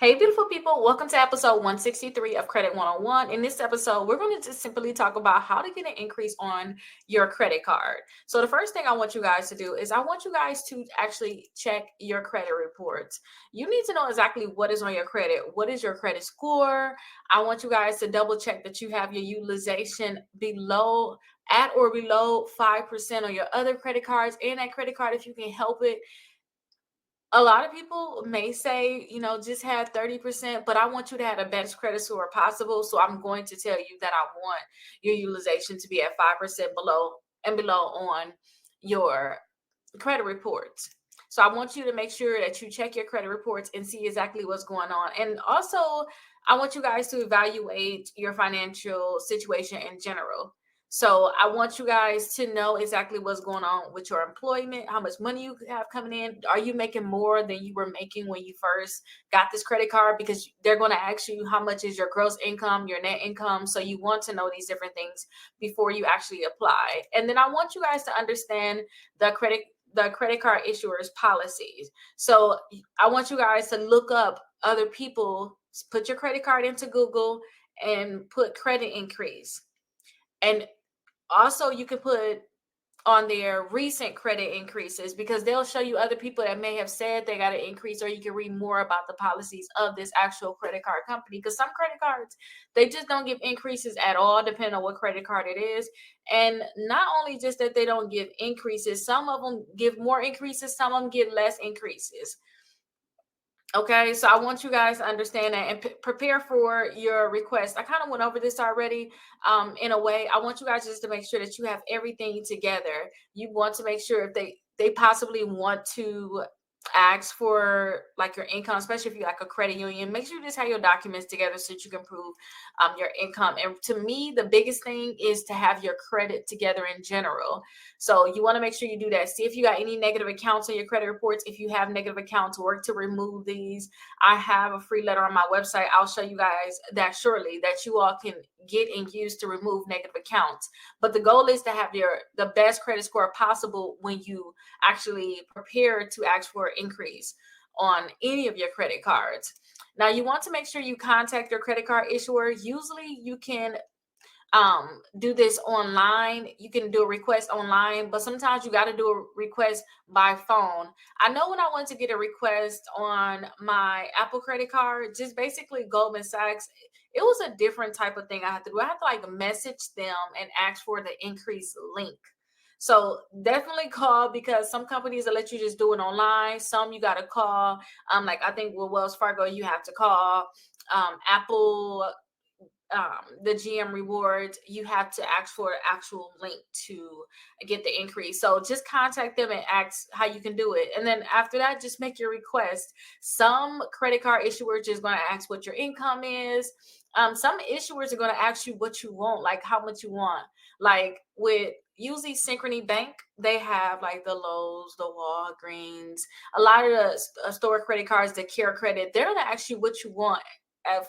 Hey, beautiful people. Welcome to episode 163 of Credit 101. In this episode, we're going to just simply talk about how to get an increase on your credit card. So, the first thing I want you guys to do is I want you guys to actually check your credit reports. You need to know exactly what is on your credit. What is your credit score? I want you guys to double check that you have your utilization at or below 5% on your other credit cards and that credit card if you can help it. A lot of people may say, just have 30%, but I want you to have the best credit score possible. So I'm going to tell you that I want your utilization to be at 5% below on your credit reports. So I want you to make sure that you check your credit reports and see exactly what's going on. And also, I want you guys to evaluate your financial situation in general. So I want you guys to know exactly what's going on with your employment, how much money you have coming in. Are you making more than you were making when you first got this credit card? Because they're going to ask you how much is your gross income, your net income. So you want to know these different things before you actually apply. And then I want you guys to understand the credit card issuers policies. So I want you guys to look up other people, put your credit card into Google and put credit increase. And also you can put on their recent credit increases because they'll show you other people that may have said they got an increase, or you can read more about the policies of this actual credit card company, because some credit cards, they just don't give increases at all depending on what credit card it is. And not only just that they don't give increases, some of them give more increases, some of them give less increases. Okay, so I want you guys to understand that and prepare for your request. I kind of went over this already in a way. I want you guys just to make sure that you have everything together. You want to make sure if they possibly want to ask for like your income, especially if you're like a credit union, make sure you just have your documents together so that you can prove your income. And to me, the biggest thing is to have your credit together in general. So you want to make sure you do that. See if you got any negative accounts on your credit reports. If you have negative accounts, work to remove these. I have a free letter on my website. I'll show you guys that shortly, that you all can get and use to remove negative accounts. But the goal is to have the best credit score possible when you actually prepare to ask for an increase on any of your credit cards. Now, you want to make sure you contact your credit card issuer. Usually you can do this online. You can do a request online, but sometimes you got to do a request by phone. I know when I went to get a request on my Apple credit card, just basically Goldman Sachs, it was a different type of thing I had to do. I had to like message them and ask for the increase link. So definitely call, because some companies will let you just do it online. Some you got to call. Like I think with Wells Fargo, you have to call. Apple, the GM rewards, you have to ask for an actual link to get the increase. So just contact them and ask how you can do it. And then after that, just make your request. Some credit card issuers just going to ask what your income is. Some issuers are going to ask you what you want, like how much you want. Like with usually Synchrony Bank, they have like the Lowe's, the Walgreens, a lot of the store credit cards, the Care Credit, they're going to ask you what you want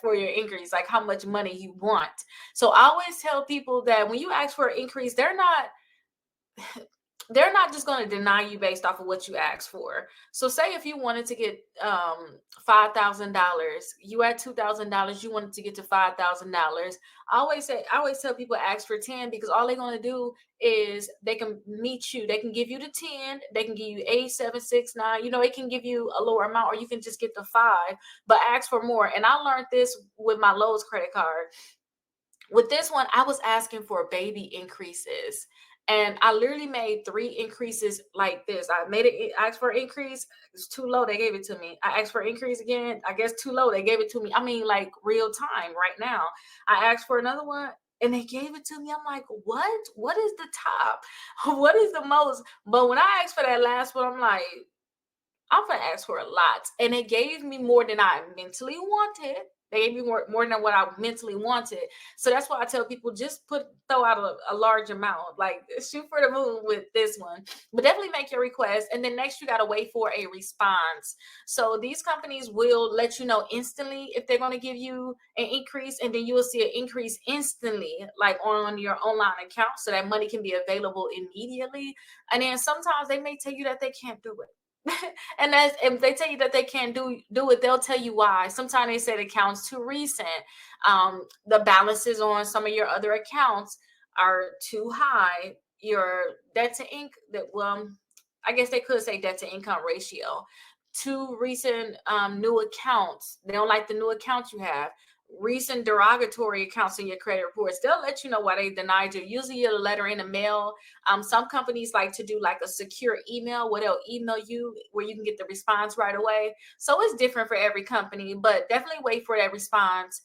for your increase, like how much money you want. So I always tell people that when you ask for an increase, they're not just going to deny you based off of what you asked for. So say if you wanted to get $5,000, you had $2,000, you wanted to get to $5,000. I always tell people ask for 10, because all they're going to do is they can meet you. They can give you the 10, they can give you 8, 7, 6, 9. It can give you a lower amount, or you can just get the 5, but ask for more. And I learned this with my Lowe's credit card. With this one, I was asking for baby increases. And I literally made 3 increases like this. Asked for an increase. It's too low. They gave it to me. I asked for an increase again. I guess too low. They gave it to me. I mean, like real time right now. I asked for another one and they gave it to me. I'm like, what? What is the top? What is the most? But when I asked for that last one, I'm like, I'm gonna ask for a lot. And they gave me more than I mentally wanted. They gave me more than what I mentally wanted. So that's why I tell people, just throw out a large amount. Like shoot for the moon with this one. But definitely make your request. And then next you gotta wait for a response. So these companies will let you know instantly if they're gonna give you an increase, and then you will see an increase instantly, like on your online account, so that money can be available immediately. And then sometimes they may tell you that they can't do it. And that's, if they tell you that they can't do it, they'll tell you why. Sometimes they say the account's too recent. The balances on some of your other accounts are too high. Your debt to income, that, well, I guess they could say debt to income ratio. Too recent new accounts. They don't like the new accounts you have. Recent derogatory accounts in your credit reports. They'll let you know why they denied you. Usually a letter in the mail. Some companies like to do like a secure email where they'll email you where you can get the response right away. So it's different for every company, but definitely wait for that response.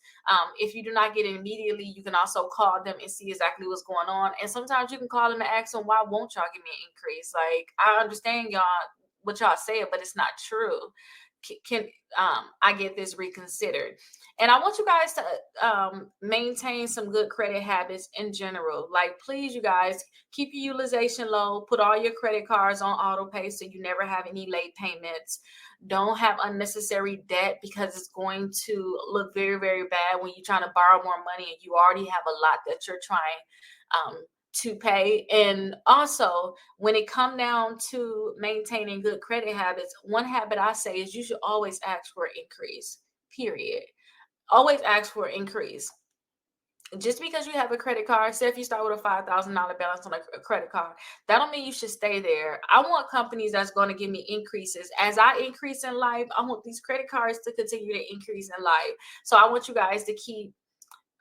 If you do not get it immediately, you can also call them and see exactly what's going on. And sometimes you can call them and ask them, why won't y'all give me an increase? Like, I understand y'all, what y'all saying, but it's not true. Can I get this reconsidered? And I want you guys to maintain some good credit habits in general. Like, please, you guys, keep your utilization low. Put all your credit cards on auto pay so you never have any late payments. Don't have unnecessary debt, because it's going to look very, very bad when you're trying to borrow more money and you already have a lot that you're trying to pay. And also, when it come down to maintaining good credit habits, one habit I say is you should always ask for an increase, period. Always ask for an increase. Just because you have a credit card, say if you start with a $5,000 balance on a credit card, that don't mean you should stay there. I want companies that's going to give me increases. As I increase in life, I want these credit cards to continue to increase in life. So I want you guys to keep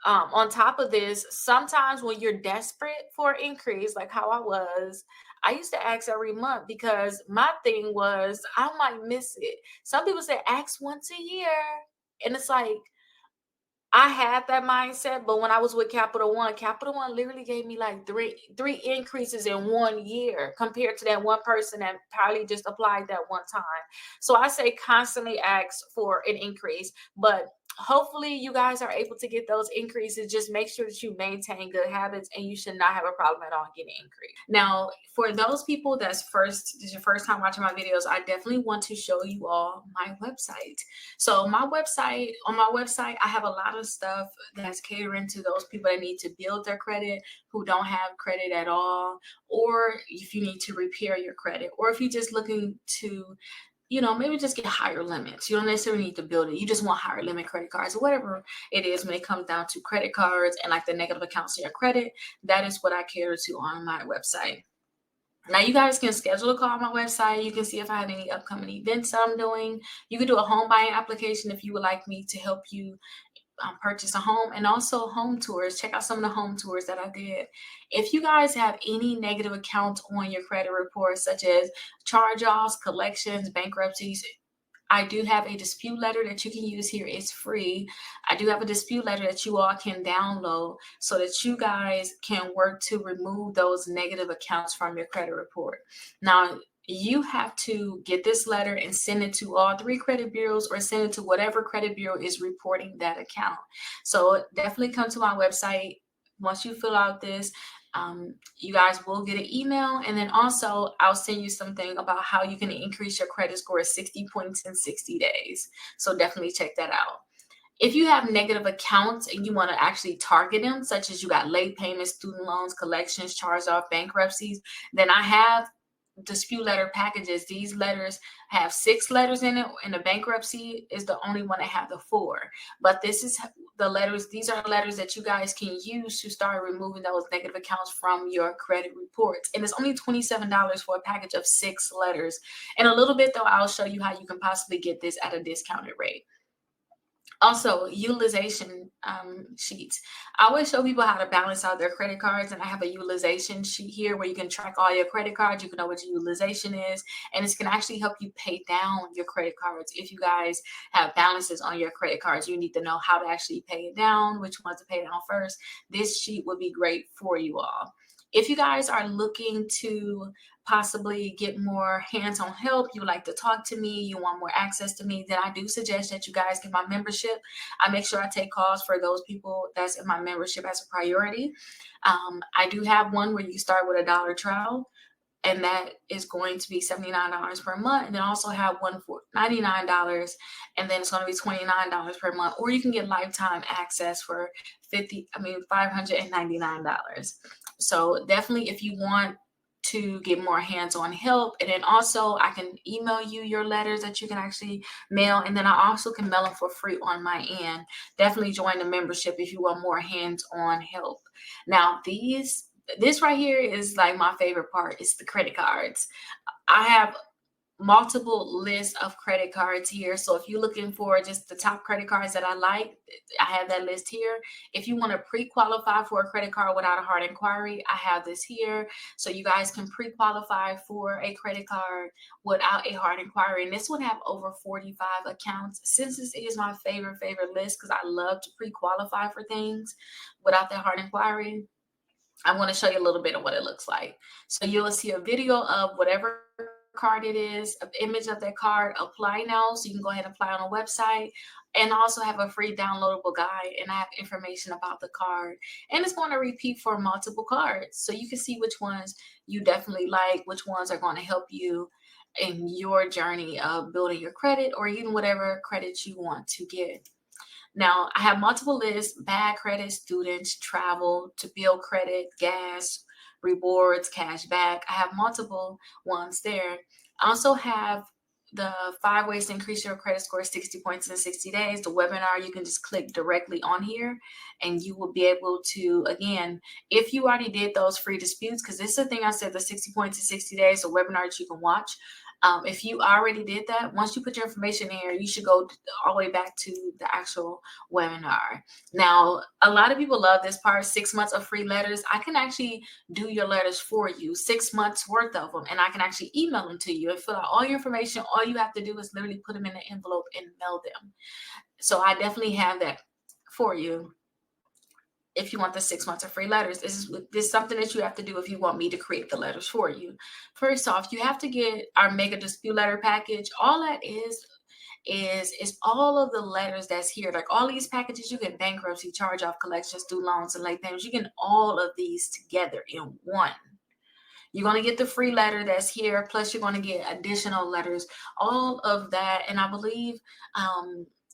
on top of this. Sometimes when you're desperate for an increase, like how I was, I used to ask every month, because my thing was I might miss it. Some people say ask once a year. And it's like, I had that mindset, but when I was with Capital One literally gave me like three increases in 1 year, compared to that one person that probably just applied that one time. So I say constantly ask for an increase, but hopefully you guys are able to get those increases. Just make sure that you maintain good habits, and you should not have a problem at all getting increase. Now, for those people this is your first time watching my videos, I definitely want to show you all my website. So on my website, I have a lot of stuff that's catering to those people that need to build their credit, who don't have credit at all, or if you need to repair your credit, or if you're just looking to, maybe just get higher limits. You don't necessarily need to build it. You just want higher limit credit cards, or whatever it is when it comes down to credit cards and like the negative accounts in your credit. That is what I cater to on my website. Now, you guys can schedule a call on my website. You can see if I have any upcoming events I'm doing. You can do a home buying application if you would like me to help you purchase a home, and also home tours. Check out some of the home tours that I did. If you guys have any negative accounts on your credit report, such as charge-offs, collections, bankruptcies, I do have a dispute letter that you can use here. It's free. I do have a dispute letter that you all can download so that you guys can work to remove those negative accounts from your credit report. Now, you have to get this letter and send it to all 3 credit bureaus, or send it to whatever credit bureau is reporting that account. So definitely come to my website. Once you fill out this, you guys will get an email, and then also I'll send you something about how you can increase your credit score 60 points in 60 days. So definitely check that out. If you have negative accounts and you want to actually target them, such as you got late payments, student loans, collections, charge-off, bankruptcies, then I have dispute letter packages. These letters have 6 letters in it, and the bankruptcy is the only one that have the 4. But this is the letters. These are letters that you guys can use to start removing those negative accounts from your credit reports. And it's only $27 for a package of 6 letters. In a little bit, though, I'll show you how you can possibly get this at a discounted rate. Also, utilization sheets. I always show people how to balance out their credit cards, and I have a utilization sheet here where you can track all your credit cards. You can know what your utilization is, and this can actually help you pay down your credit cards. If you guys have balances on your credit cards, you need to know how to actually pay it down, which ones to pay down first. This sheet would be great for you all. If you guys are looking to possibly get more hands-on help, you would like to talk to me, you want more access to me, then I do suggest that you guys get my membership. I make sure I take calls for those people that's in my membership as a priority. I do have one where you start with a $1 trial, and that is going to be $79 per month. And then also have one for $99, and then it's going to be $29 per month. Or you can get lifetime access for $599. So definitely, if you want to get more hands-on help. And then also I can email you your letters that you can actually mail. And then I also can mail them for free on my end. Definitely join the membership if you want more hands-on help. Now, this right here is like my favorite part. It's the credit cards. I have multiple lists of credit cards here. So if you're looking for just the top credit cards that I like, I have that list here. If you want to pre-qualify for a credit card without a hard inquiry, I have this here. So you guys can pre-qualify for a credit card without a hard inquiry. And this would have over 45 accounts. Since this is my favorite list, because I love to pre-qualify for things without that hard inquiry, I want to show you a little bit of what it looks like. So you'll see a video of whatever card it is, an image of that card, apply now. So you can go ahead and apply on a website, and also have a free downloadable guide, and I have information about the card. And it's going to repeat for multiple cards. So you can see which ones you definitely like, which ones are going to help you in your journey of building your credit, or even whatever credit you want to get. Now, I have multiple lists: bad credit, students, travel, to build credit, gas, rewards, cash back. I have multiple ones there. I also have the 5 ways to increase your credit score 60 points in 60 days. The webinar, you can just click directly on here and you will be able to, again, if you already did those free disputes, because this is the thing I said, the 60 points in 60 days, the webinar that you can watch. If you already did that, once you put your information in here, you should go all the way back to the actual webinar. Now, a lot of people love this part, 6 months of free letters. I can actually do your letters for you, 6 months worth of them, and I can actually email them to you and fill out all your information. All you have to do is literally put them in an envelope and mail them. So I definitely have that for you. If you want the 6 months of free letters, this is something that you have to do if you want me to create the letters for you. First off, you have to get our mega dispute letter package. All that is all of the letters that's here. Like all these packages, you get bankruptcy, charge off, collections, student loans, and late payments. You get all of these together in one. You're going to get the free letter that's here, plus you're going to get additional letters, all of that. And I believe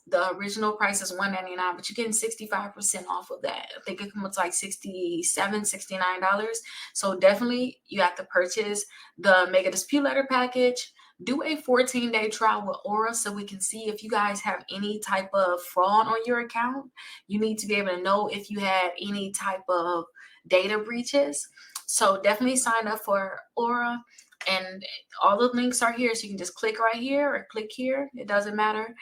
the original price is $199, but you're getting 65% off of that. I think it comes like $67, $69. So definitely you have to purchase the mega dispute letter package. Do a 14-day trial with Aura so we can see if you guys have any type of fraud on your account. You need to be able to know if you had any type of data breaches. So definitely sign up for Aura, and all the links are here. So you can just click right here or click here. It doesn't matter.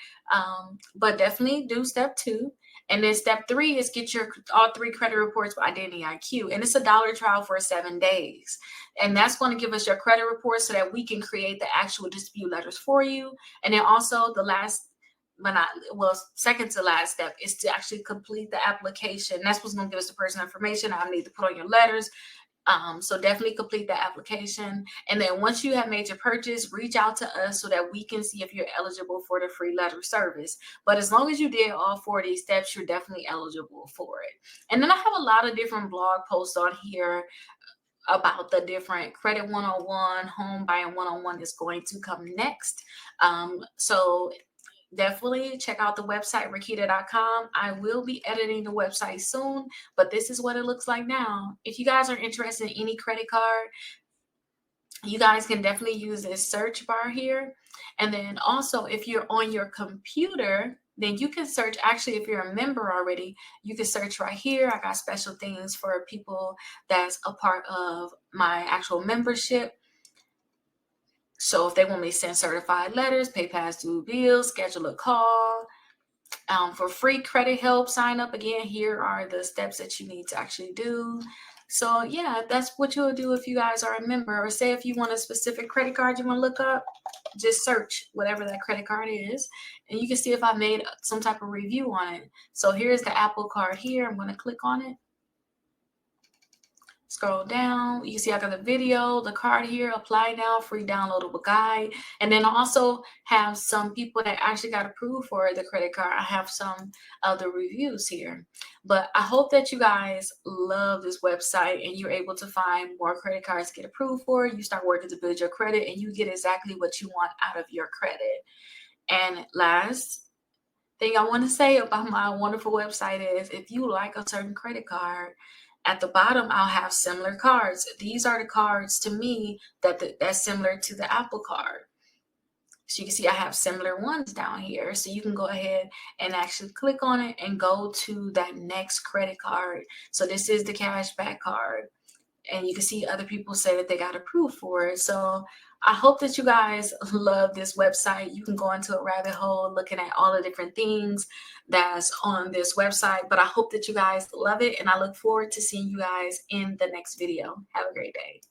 But definitely do step 2. And then step 3 is get your all 3 credit reports by Identity IQ. And it's $1 trial for 7 days. And that's going to give us your credit report so that we can create the actual dispute letters for you. And then also the last, second to last step is to actually complete the application. That's what's going to give us the personal information I need to put on your letters. So definitely complete the application. And then once you have made your purchase, reach out to us so that we can see if you're eligible for the free letter service. But as long as you did all 4 of these steps, you're definitely eligible for it. And then I have a lot of different blog posts on here about the different Credit 101, Home Buying 101 is going to come next. So definitely check out the website, Rickita.com. I will be editing the website soon, but this is what it looks like now. If you guys are interested in any credit card, you guys can definitely use this search bar here. And then also, if you're on your computer, then you can search. Actually, if you're a member already, you can search right here. I got special things for people that's a part of my actual membership. So if they want me to send certified letters, pay past due bills, schedule a call, for free credit help, sign up. Again, here are the steps that you need to actually do. So yeah, that's what you'll do if you guys are a member. Or say if you want a specific credit card you want to look up, just search whatever that credit card is, and you can see if I made some type of review on it. So here's the Apple card here. I'm going to click on it. Scroll down, you see I got the video, the card here, apply now, free downloadable guide. And then I also have some people that actually got approved for the credit card. I have some other reviews here. But I hope that you guys love this website and you're able to find more credit cards to get approved for. You start working to build your credit and you get exactly what you want out of your credit. And last thing I want to say about my wonderful website is if you like a certain credit card, At the bottom, I'll have similar cards. These are the cards to me that's similar to the Apple Card. So you can see I have similar ones down here. So you can go ahead and actually click on it and go to that next credit card. So this is the cashback card. And you can see other people say that they got approved for it. So I hope that you guys love this website. You can go into a rabbit hole looking at all the different things that's on this website. But I hope that you guys love it. And I look forward to seeing you guys in the next video. Have a great day.